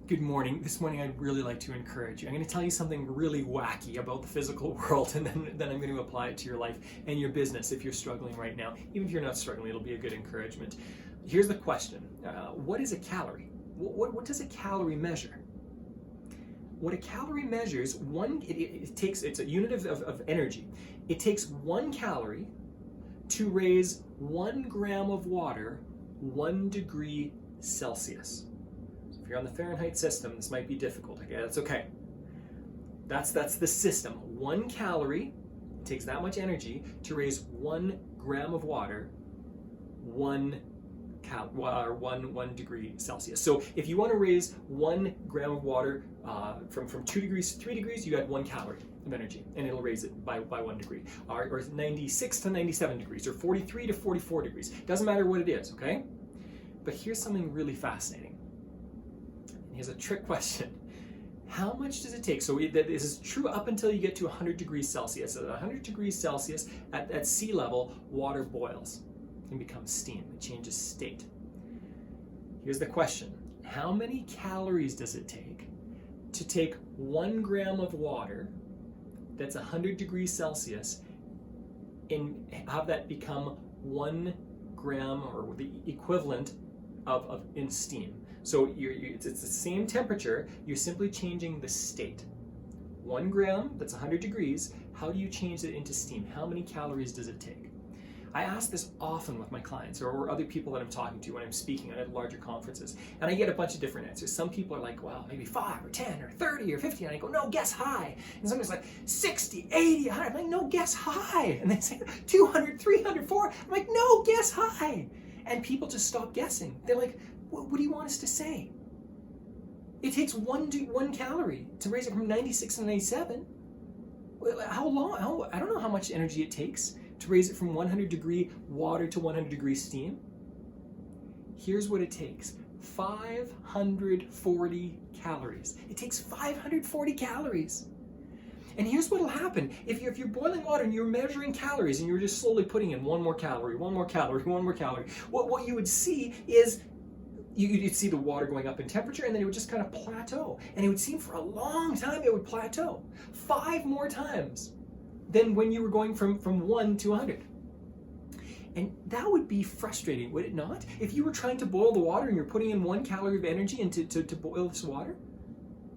Good morning. This morning I'd really like to encourage you. I'm going to tell you something really wacky about the physical world, and then I'm going to apply it to your life and your business if you're struggling right now. Even if you're not struggling, it'll be a good encouragement. Here's the question. What is a calorie? What does a calorie measure? What a calorie measures, it's a unit of energy. It takes 1 calorie to raise 1 gram of water 1 degree Celsius. If you're on the Fahrenheit system, this might be difficult. Okay, that's okay. That's the system. 1 calorie takes that much energy to raise 1 gram of water 1 degree Celsius. So if you want to raise 1 gram of water from 2 degrees to 3 degrees, you add 1 calorie of energy, and it'll raise it by 1 degree. Or 96 to 97 degrees, or 43 to 44 degrees. Doesn't matter what it is, okay? But here's something really fascinating. Here's a trick question. How much does it take? So this is true up until you get to 100 degrees Celsius. At 100 degrees Celsius, at sea level, water boils and becomes steam. It changes state. Here's the question. How many calories does it take to take 1 gram of water that's 100 degrees Celsius and have that become 1 gram, or the equivalent of in steam? So it's the same temperature, you're simply changing the state. 1 gram, that's 100 degrees, how do you change it into steam? How many calories does it take? I ask this often with my clients or other people that I'm talking to when I'm speaking at larger conferences, and I get a bunch of different answers. Some people are like, well, maybe 5 or 10 or 30 or 50, and I go, no, guess high. And somebody's like, 60, 80, 100. I'm like, no, guess high. And they say 200, 300, 400. I'm like, no, guess high. And people just stop guessing. They're like, what do you want us to say? It takes 1 calorie to raise it from 96 to 97. How long? I don't know how much energy it takes to raise it from 100 degree water to 100 degree steam. Here's what it takes. 540 calories. It takes 540 calories. And here's what will happen. If you're boiling water and you're measuring calories and you're just slowly putting in 1 more calorie, 1 more calorie, 1 more calorie, what you would see is you'd see the water going up in temperature, and then it would just kind of plateau. And it would seem for a long time it would plateau. 5 more times than when you were going from 1 to 100. And that would be frustrating, would it not? If you were trying to boil the water and you're putting in 1 calorie of energy into to boil this water,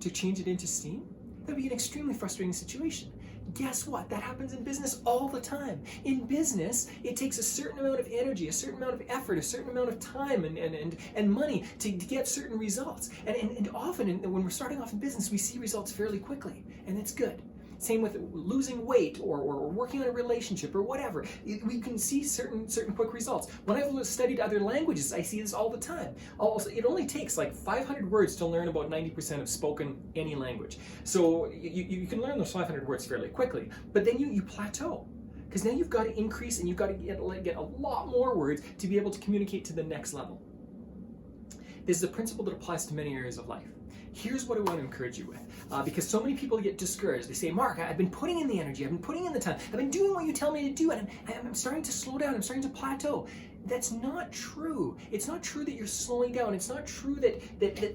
to change it into steam, that would be an extremely frustrating situation. Guess what? That happens in business all the time. In business, it takes a certain amount of energy, a certain amount of effort, a certain amount of time and money to get certain results. And often when we're starting off in business, we see results fairly quickly, and it's good. Same with losing weight or working on a relationship or whatever. We can see certain quick results. When I've studied other languages, I see this all the time. Also, it only takes like 500 words to learn about 90% of spoken any language. So you can learn those 500 words fairly quickly, but then you plateau. Because now you've got to increase and you've got to get a lot more words to be able to communicate to the next level. This is a principle that applies to many areas of life. Here's what I want to encourage you with, because so many people get discouraged. They say, Mark, I've been putting in the energy, I've been putting in the time, I've been doing what you tell me to do, and I'm starting to slow down, I'm starting to plateau. That's not true. It's not true that you're slowing down. It's not true that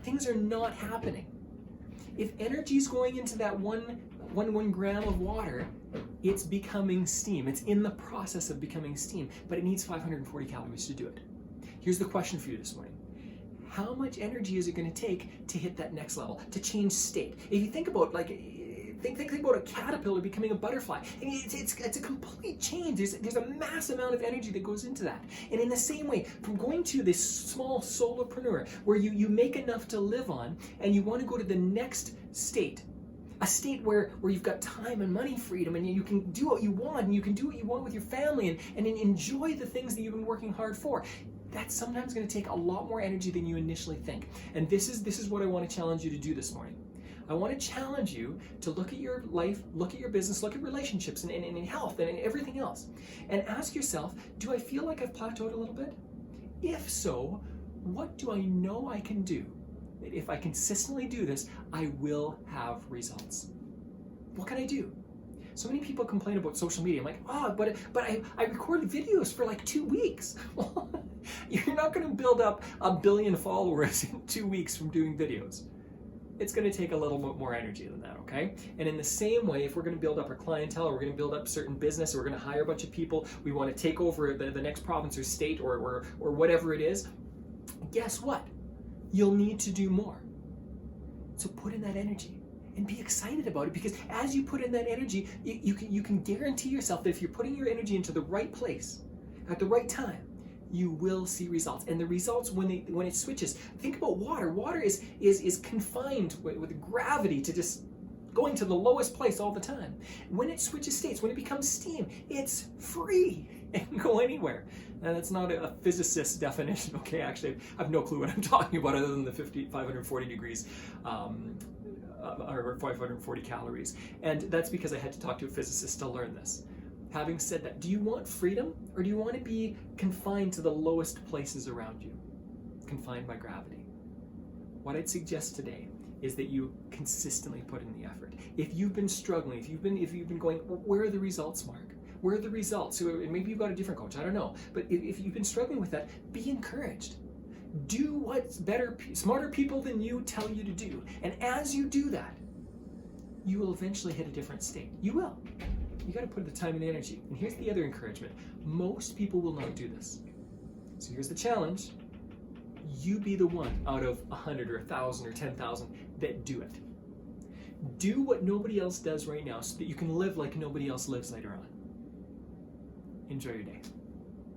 things are not happening. If energy is going into that one gram of water, it's becoming steam. It's in the process of becoming steam, but it needs 540 calories to do it. Here's the question for you this morning. How much energy is it going to take to hit that next level, to change state? If you think about think about a caterpillar becoming a butterfly. I mean, it's a complete change. There's a mass amount of energy that goes into that. And in the same way, from going to this small solopreneur where you make enough to live on and you want to go to the next state, a state where you've got time and money freedom and you can do what you want and you can do what you want with your family and enjoy the things that you've been working hard for. That's sometimes going to take a lot more energy than you initially think. And this is what I want to challenge you to do this morning. I want to challenge you to look at your life, look at your business, look at relationships and health and everything else. And ask yourself, do I feel like I've plateaued a little bit? If so, what do I know I can do that if I consistently do this, I will have results? What can I do? So many people complain about social media. I'm like, but I record videos for like 2 weeks. You're not going to build up 1 billion followers in 2 weeks from doing videos. it's going to take a little bit more energy than that, okay? And in the same way, if we're going to build up our clientele, or we're going to build up certain business, or we're going to hire a bunch of people, we want to take over the next province or state or whatever it is, guess what? You'll need to do more. So put in that energy and be excited about it, because as you put in that energy, you can guarantee yourself that if you're putting your energy into the right place at the right time, you will see results. And the results, when it switches, think about water. Water is confined with gravity to just going to the lowest place all the time. When it switches states, when it becomes steam, it's free. It can go anywhere. Now, that's not a physicist's definition, okay? Actually, I have no clue what I'm talking about other than the 540 degrees or 540 calories. And that's because I had to talk to a physicist to learn this. Having said that, do you want freedom, or do you want to be confined to the lowest places around you? Confined by gravity. What I'd suggest today is that you consistently put in the effort. If you've been struggling, if you've been going, well, where are the results, Mark? Where are the results? So maybe you've got a different coach, I don't know. But if you've been struggling with that, be encouraged. Do what smarter people than you tell you to do. And as you do that, you will eventually hit a different state. You will. You got to put the time and energy. And here's the other encouragement. Most people will not do this. So here's the challenge. You be the one out of 100 or 1,000 or 10,000 that do it. Do what nobody else does right now so that you can live like nobody else lives later on. Enjoy your day.